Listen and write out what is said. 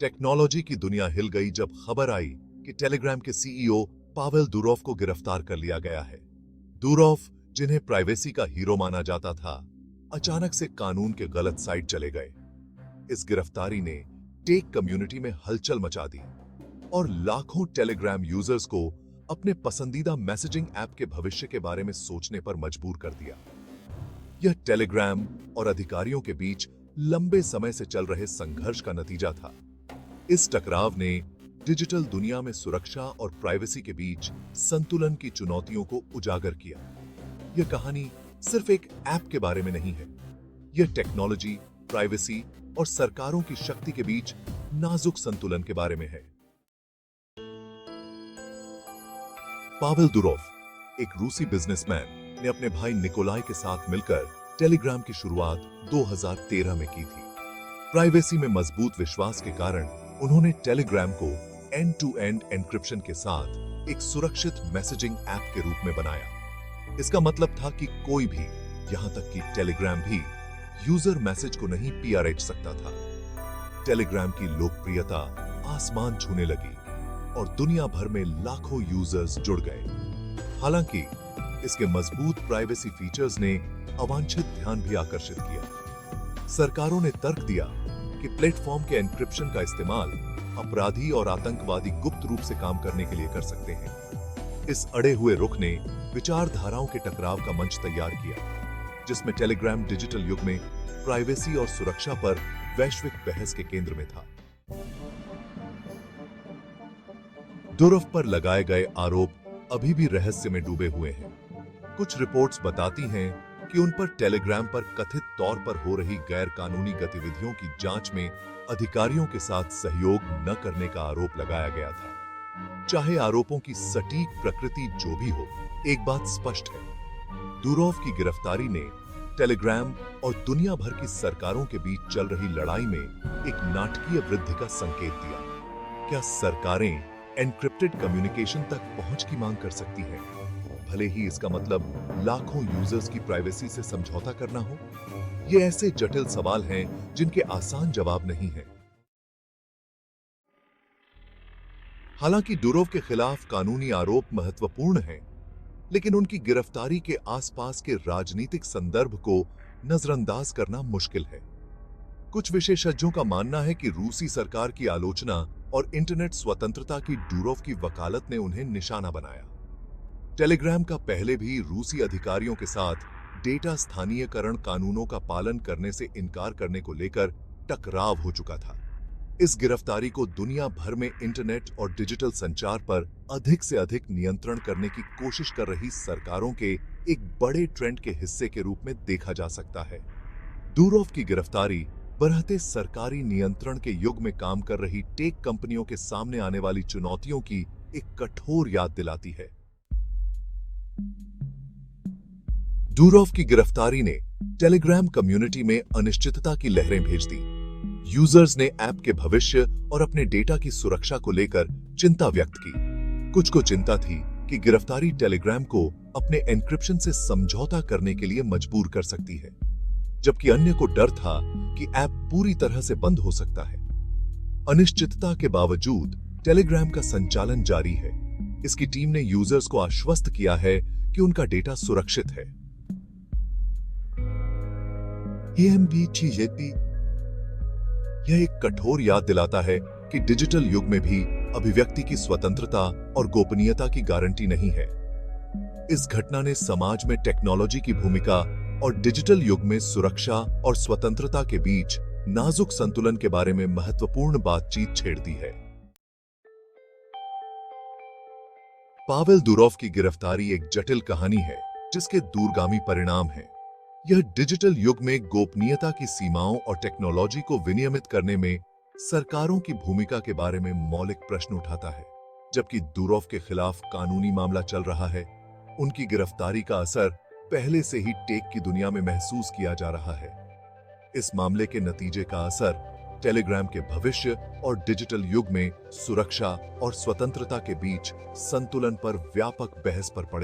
Technology की दुनिया हिल गई जब खबर आई कि टेलीग्राम के सीईओ पावेल दुरोव को गिरफ्तार कर लिया गया है। दुरोव, जिन्हें प्राइवेसी का हीरो माना जाता था, अचानक से कानून के गलत साइड चले गए। इस गिरफ्तारी ने टेक कम्युनिटी में हलचल मचा दी और लाखों टेलीग्राम यूजर्स को अपने पसंदीदा मैसेजिंग ऐप के भविष्य के बारे में सोचने पर मजबूर कर दिया। यह टेलीग्राम और अधिकारियों के बीच लंबे समय से चल रहे संघर्ष का नतीजा था। इस टकराव ने डिजिटल दुनिया में सुरक्षा और प्राइवेसी के बीच संतुलन की चुनौतियों को उजागर किया। यह कहानी सिर्फ एक ऐप के बारे में नहीं है। यह टेक्नोलॉजी, प्राइवेसी और सरकारों की शक्ति के बीच नाजुक संतुलन के बारे में है। पावेल दुरोव, एक रूसी बिजनेसमैन, ने अपने भाई निकोलाई के साथ मिलकर टेलीग्राम की शुरुआत 2013 में की थी। प्राइवेसी में मजबूत विश्वास के कारण उन्होंने टेलीग्राम को एंड टू एंड एन्क्रिप्शन के साथ एक सुरक्षित मैसेजिंग ऐप के रूप में बनाया। इसका मतलब था कि कोई भी, यहां तक कि टेलीग्राम भी, यूजर मैसेज को नहीं पीआरएच सकता था। टेलीग्राम की लोकप्रियता आसमान छूने लगी और दुनिया भर में लाखों यूजर्स जुड़ गए। हालांकि इसके मजबूत प्राइवेसी फीचर्स ने अवांछित ध्यान भी आकर्षित किया। सरकारों ने तर्क दिया कि प्लेटफॉर्म के एन्क्रिप्शन का इस्तेमाल अपराधी और आतंकवादी गुप्त रूप से काम करने के लिए कर सकते हैं। इस अड़े हुए रुख ने विचारधाराओं के टकराव का मंच तैयार किया, जिसमें टेलीग्राम डिजिटल युग में प्राइवेसी और सुरक्षा पर वैश्विक बहस के केंद्र में था। दुरोव पर लगाए गए आरोप अभी भी रहस्य में डूबे हुए हैं। कुछ रिपोर्ट्स बताती हैं कि उन पर टेलीग्राम पर कथित तौर पर हो रही गैर कानूनी गतिविधियों की जांच में अधिकारियों के साथ सहयोग न करने का आरोप लगाया गया था। चाहे आरोपों की सटीक प्रकृति जो भी हो, एक बात स्पष्ट है, दुरोव की गिरफ्तारी ने टेलीग्राम और दुनिया भर की सरकारों के बीच चल रही लड़ाई में एक नाटकीय वृद्धि का संकेत दिया। क्या सरकारें एन्क्रिप्टेड कम्युनिकेशन तक पहुंच की मांग कर सकती हैं, भले ही इसका मतलब लाखों यूजर्स की प्राइवेसी से समझौता करना हो? ये ऐसे जटिल सवाल हैं जिनके आसान जवाब नहीं हैं। हालांकि दुरोव के खिलाफ कानूनी आरोप महत्वपूर्ण हैं, लेकिन उनकी गिरफ्तारी के आसपास के राजनीतिक संदर्भ को नजरअंदाज करना मुश्किल है। कुछ विशेषज्ञों का मानना है कि रूसी सरकार की आलोचना और इंटरनेट स्वतंत्रता की दुरोव की वकालत ने उन्हें निशाना बनाया। टेलीग्राम का पहले भी रूसी अधिकारियों के साथ डेटा स्थानीयकरण कानूनों का पालन करने से इनकार करने को लेकर टकराव हो चुका था। इस गिरफ्तारी को दुनिया भर में इंटरनेट और डिजिटल संचार पर अधिक से अधिक नियंत्रण करने की कोशिश कर रही सरकारों के एक बड़े ट्रेंड के हिस्से के रूप में देखा जा सकता है। दुरोव की गिरफ्तारी बढ़ते सरकारी नियंत्रण के युग में काम कर रही टेक कंपनियों के सामने आने वाली चुनौतियों की एक कठोर याद दिलाती है। दुरोव की गिरफ्तारी ने टेलीग्राम कम्युनिटी में अनिश्चितता की लहरें भेज दी। यूजर्स ने ऐप के भविष्य और अपने डेटा की सुरक्षा को लेकर चिंता व्यक्त की। कुछ को चिंता थी कि गिरफ्तारी टेलीग्राम को अपने एन्क्रिप्शन से समझौता करने के लिए मजबूर कर सकती है, जबकि अन्य को डर था कि ऐप पूरी तरह से बंद हो सकता है। अनिश्चितता के बावजूद टेलीग्राम का संचालन जारी है। इसकी टीम ने यूजर्स को आश्वस्त किया है कि उनका डेटा सुरक्षित है। यह एक कठोर याद दिलाता है कि डिजिटल युग में भी अभिव्यक्ति की स्वतंत्रता और गोपनीयता की गारंटी नहीं है। इस घटना ने समाज में टेक्नोलॉजी की भूमिका और डिजिटल युग में सुरक्षा और स्वतंत्रता के बीच नाजुक संतुलन के बारे में महत्वपूर्ण बातचीत छेड़ दी है। पावेल दुरोव की गिरफ्तारी एक जटिल कहानी है जिसके दूरगामी परिणाम हैं। यह डिजिटल युग में गोपनीयता की सीमाओं और टेक्नोलॉजी को विनियमित करने में सरकारों की भूमिका के बारे में मौलिक प्रश्न उठाता है। जबकि दुरोव के खिलाफ कानूनी मामला चल रहा है, उनकी गिरफ्तारी का असर पहले से ही टेक की दुनिया में महसूस किया जा रहा है। इस मामले के नतीजे का असर टेलीग्राम के भविष्य और डिजिटल युग में सुरक्षा और स्वतंत्रता के बीच संतुलन पर व्यापक बहस पर पड़े।